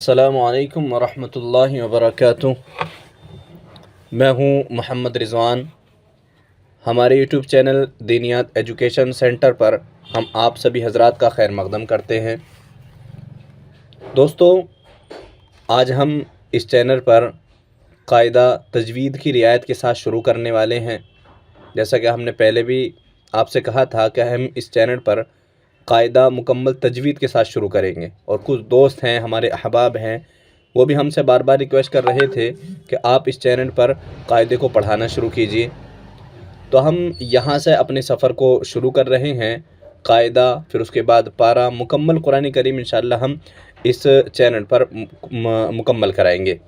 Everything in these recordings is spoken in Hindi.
अस्सलामुअलैकुम वरहमतुल्लाहि वबरकातुह। मैं हूँ मोहम्मद रिज़वान। हमारे यूट्यूब चैनल दीनियात एजुकेशन सेंटर पर हम आप सभी हजरात का खैर मक़दम करते हैं। दोस्तों, आज हम इस चैनल पर कायदा तजवीद की रियायत के साथ शुरू करने वाले हैं। जैसा कि हमने पहले भी आपसे कहा था कि हम इस चैनल पर कायदा मुकम्मल तजवीद के साथ शुरू करेंगे, और कुछ दोस्त हैं, हमारे अहबाब हैं, वो भी हमसे बार बार रिक्वेस्ट कर रहे थे कि आप इस चैनल पर कायदे को पढ़ाना शुरू कीजिए। तो हम यहाँ से अपने सफ़र को शुरू कर रहे हैं। कायदा, फिर उसके बाद पारा, मुकम्मल कुरान करीम इंशाअल्लाह हम इस चैनल पर मुकम्मल कराएंगे।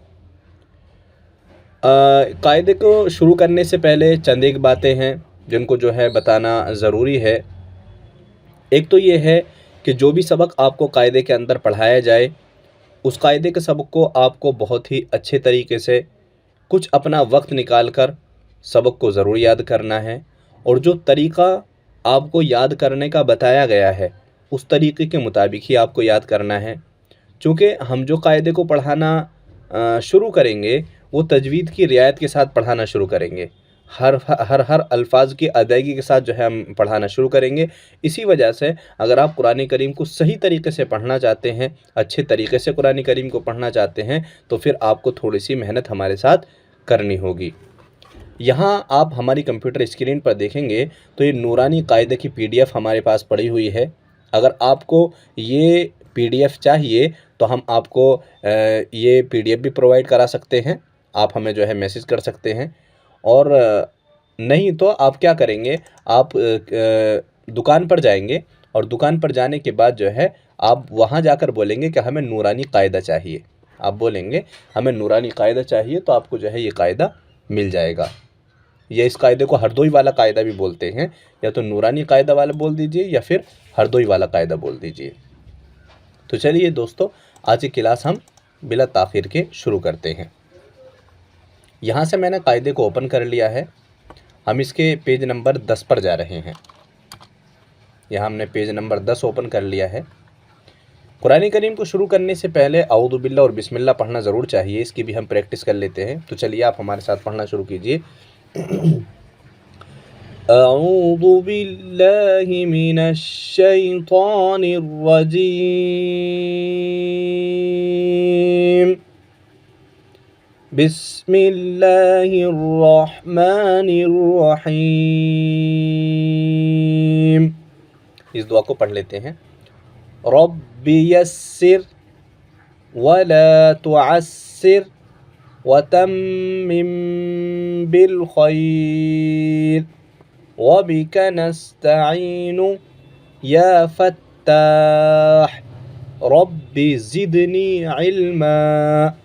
कायदे को शुरू करने से पहले चंद एक बातें हैं जिनको जो है बताना ज़रूरी है। एक तो ये है कि जो भी सबक आपको कायदे के अंदर पढ़ाया जाए, उस कायदे के सबक को आपको बहुत ही अच्छे तरीके से कुछ अपना वक्त निकाल कर सबक को ज़रूर याद करना है, और जो तरीक़ा आपको याद करने का बताया गया है उस तरीक़े के मुताबिक ही आपको याद करना है। चूँकि हम जो कायदे को पढ़ाना शुरू करेंगे वो तजवीद की रियायत के साथ पढ़ाना शुरू करेंगे। हर अल्फाज की अदायगी के साथ जो है हम पढ़ाना शुरू करेंगे। इसी वजह से अगर आप कुरान करीम को सही तरीके से पढ़ना चाहते हैं, अच्छे तरीके से कुरान करीम को पढ़ना चाहते हैं, तो फिर आपको थोड़ी सी मेहनत हमारे साथ करनी होगी। यहाँ आप हमारी कंप्यूटर स्क्रीन पर देखेंगे तो ये नूरानी कायदे की PDF हमारे पास पड़ी हुई है। अगर आपको ये PDF चाहिए तो हम आपको ये PDF भी प्रोवाइड करा सकते हैं। आप हमें जो है मैसेज कर सकते हैं, और नहीं तो आप क्या करेंगे, आप दुकान पर जाएंगे, और दुकान पर जाने के बाद जो है आप वहाँ जाकर बोलेंगे कि हमें नूरानी कायदा चाहिए। आप बोलेंगे हमें नूरानी कायदा चाहिए, तो आपको जो है ये कायदा मिल जाएगा। या इस कायदे को हरदोई वाला कायदा भी बोलते हैं, या तो नूरानी कायदा वाला बोल दीजिए या फिर हरदोई वाला कायदा बोल दीजिए। तो चलिए दोस्तों, आज की क्लास हम बिला ताख़ीर के शुरू करते हैं। यहाँ से मैंने कायदे को ओपन कर लिया है। हम इसके पेज नंबर 10 पर जा रहे हैं। यहाँ हमने पेज नंबर 10 ओपन कर लिया है। कुरान करीम को शुरू करने से पहले औज़ु बिल्लाह और बिस्मिल्लाह पढ़ना ज़रूर चाहिए। इसकी भी हम प्रैक्टिस कर लेते हैं। तो चलिए आप हमारे साथ पढ़ना शुरू कीजिए। औज़ु बिल्लाहि मिनश शैतानिर रजीम, बिस्मिल्लाहिर्रहमानिर्रहीम। इस दुआ को पढ़ लेते हैं। रब्बि यस्सिर वला तुअस्सिर वतम्मिम बिल खैर वबिका नस्तईनु या फत्ताह रब्बि ज़िदनी इल्मा।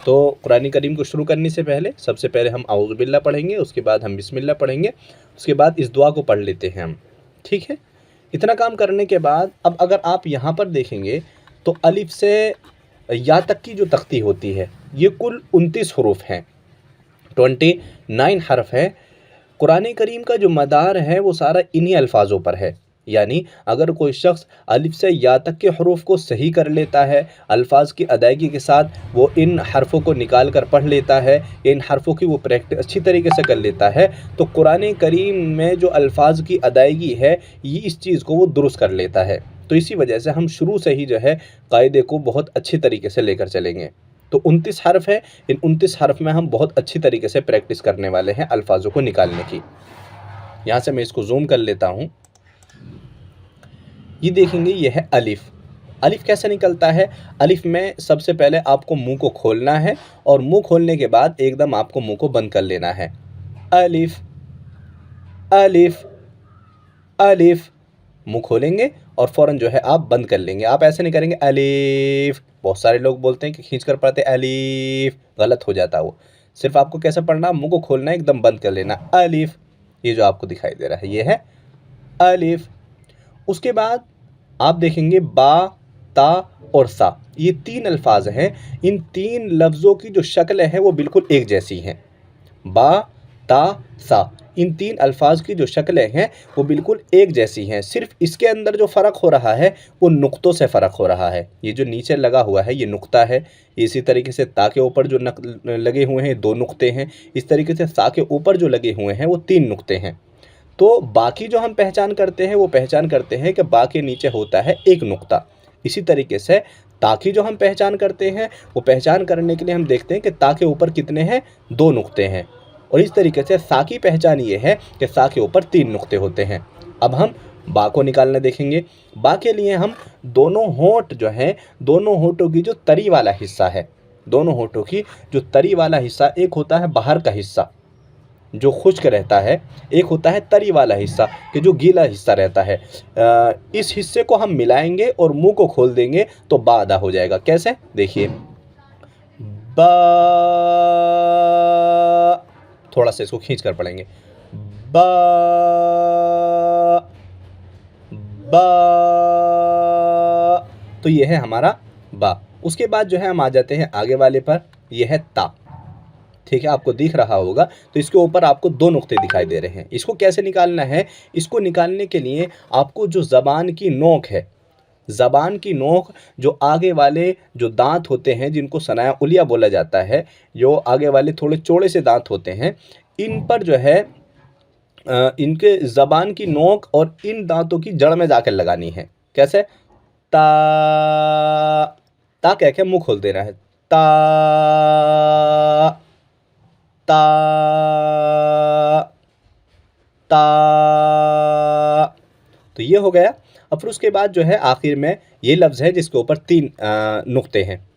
तो कुरान करीम को शुरू करने से पहले सबसे पहले हम औज़ु बिल्लाह पढ़ेंगे, उसके बाद हम बिस्मिल्लाह पढ़ेंगे, उसके बाद इस दुआ को पढ़ लेते हैं हम। ठीक है, इतना काम करने के बाद अब अगर आप यहाँ पर देखेंगे तो अलिफ से या तक की जो तख्ती होती है ये कुल 29 हरूफ हैं, 29 हरफ है। कुरान करीम का जो मदार है वो सारा इन्हीं अल्फाजों पर है। यानी अगर कोई शख्स अलिफ से या तक के हरूफ को सही कर लेता है, अल्फाज की अदायगी के साथ वो इन हरफों को निकाल कर पढ़ लेता है, इन हरफों की वो प्रैक्टिस अच्छी तरीके से कर लेता है, तो कुरान करीम में जो अल्फाज की अदायगी है ये इस चीज़ को वो दुरुस्त कर लेता है। तो इसी वजह से हम शुरू से ही जो है कायदे को बहुत अच्छी तरीके से लेकर चलेंगे। तो 29 हरफ है, इन 29 हरफ में हम बहुत अच्छी तरीके से प्रैक्टिस करने वाले हैं अल्फाजों को निकालने की। यहाँ से मैं इसको जूम कर लेता हूँ। ये देखेंगे ये है अलिफ। अलिफ कैसे निकलता है? अलिफ में सबसे पहले आपको मुंह को खोलना है, और मुंह खोलने के बाद एकदम आपको मुंह को बंद कर लेना है। अलिफ अलिफ अलिफ, मुंह खोलेंगे और फ़ौरन जो है आप बंद कर लेंगे। आप ऐसे नहीं करेंगे अलिफ। बहुत सारे लोग बोलते हैं कि खींच कर पढ़ते अलिफ, गलत हो जाता वो। सिर्फ आपको कैसे पढ़ना, मुंह को खोलना है, एकदम बंद कर लेना। अलिफ, ये जो आपको दिखाई दे रहा है ये है अलिफ। उसके बाद आप देखेंगे बा, ता और सा, ये 3 अल्फाज हैं। इन 3 लफ्ज़ों की जो शक्ल है वो बिल्कुल एक जैसी हैं। बा, ता, सा, इन 3 अल्फाज की जो शक्लें हैं वो बिल्कुल एक जैसी हैं। सिर्फ इसके अंदर जो फ़र्क हो रहा है वो नुक्तों से फ़र्क हो रहा है। ये जो नीचे लगा हुआ है ये नुक्ता है। इसी तरीके से ता के ऊपर जो लगे हुए हैं 2 नुक्ते हैं। इस तरीके से सा के ऊपर जो लगे हुए हैं वो 3 नुक्ते हैं। तो बाकी जो हम पहचान करते हैं वो पहचान करते हैं कि बा के नीचे होता है 1 नुक्ता। इसी तरीके से ता की जो हम पहचान करते हैं वो पहचान करने के लिए हम देखते हैं कि ता के ऊपर कितने हैं, 2 नुक्ते हैं। और इस तरीके से सा की पहचान ये है कि सा के ऊपर 3 नुक्ते होते हैं। अब हम बा को निकालना देखेंगे। बा के लिए हम दोनों होंठ जो हैं, दोनों होंठों की जो तरी वाला हिस्सा है, दोनों होंठों की जो तरी वाला हिस्सा, एक होता है बाहर का हिस्सा जो खुश्क रहता है, एक होता है तरी वाला हिस्सा कि जो गीला हिस्सा रहता है। इस हिस्से को हम मिलाएंगे और मुंह को खोल देंगे तो बा अदा हो जाएगा। कैसे? देखिए, बा, थोड़ा सा इसको खींच कर पढ़ेंगे, बा, बा। तो ये है हमारा बा। उसके बाद जो है हम आ जाते हैं आगे वाले पर, यह है ता। ठीक है, आपको दिख रहा होगा। तो इसके ऊपर आपको 2 नुक्ते दिखाई दे रहे हैं। इसको कैसे निकालना है? इसको निकालने के लिए आपको जो ज़बान की नोक है, ज़बान की नोक, जो आगे वाले जो दांत होते हैं जिनको सनाया उलिया बोला जाता है, जो आगे वाले थोड़े चौड़े से दांत होते हैं, इन पर जो है इनके ज़बान की नोक और इन दांतों की जड़ में जाकर लगानी है। कैसे? ता, ता कह के मुंह खोल देना है। ता, ता, ता। तो ये हो गया। अब फिर उसके बाद जो है आखिर में ये लफ्ज़ है जिसके ऊपर 3 नुक्ते हैं।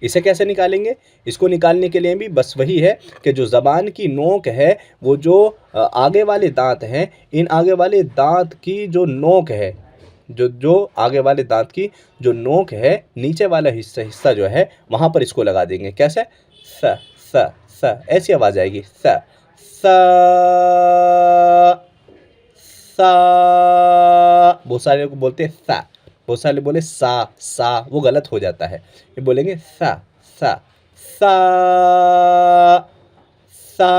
इसे कैसे निकालेंगे? इसको निकालने के लिए भी बस वही है कि जो ज़बान की नोक है, वो जो आगे वाले दांत हैं, इन आगे वाले दांत की जो नोक है, जो आगे वाले दांत की जो नोक है, नीचे वाला हिस्सा जो है वहाँ पर इसको लगा देंगे। कैसे? स, स, स, ऐसी आवाज़ आएगी। स, सा, सा। बहुत सारे लोग बोलते हैं सा, बहुत सारे बोले सा, वो गलत हो जाता है। ये बोलेंगे सा, सा, सा, सा।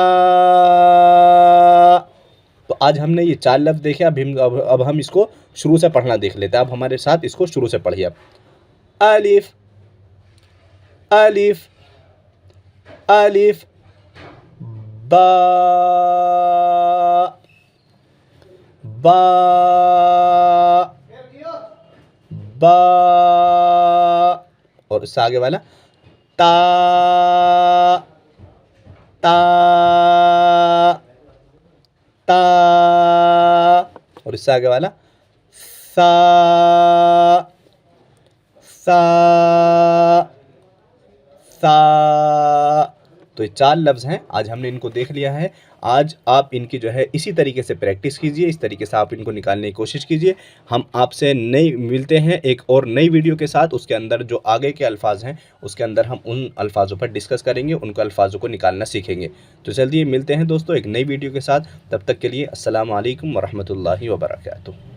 तो आज हमने ये 4 लफ्ज़ देखे। अब हम इसको शुरू से पढ़ना देख लेते हैं। अब हमारे साथ इसको शुरू से पढ़िए। अलिफ, अलिफ, अलिफ, बा, बा, बा। और इससे आगे वाला ता, ता, ता। और इससे आगे वाला सा, सा, सा। तो ये 4 लफ्ज़ हैं। आज हमने इनको देख लिया है। आज आप इनकी जो है इसी तरीके से प्रैक्टिस कीजिए, इस तरीके से आप इनको निकालने की कोशिश कीजिए। हम आपसे मिलते हैं एक और नई वीडियो के साथ। उसके अंदर जो आगे के अल्फाज हैं उसके अंदर हम उन अल्फाजों पर डिस्कस करेंगे, उनको अल्फाजों को निकालना सीखेंगे। तो चलिए मिलते हैं दोस्तों एक नई वीडियो के साथ। तब तक के लिए अस्सलाम वालेकुम व रहमतुल्लाहि व बरकातुहू।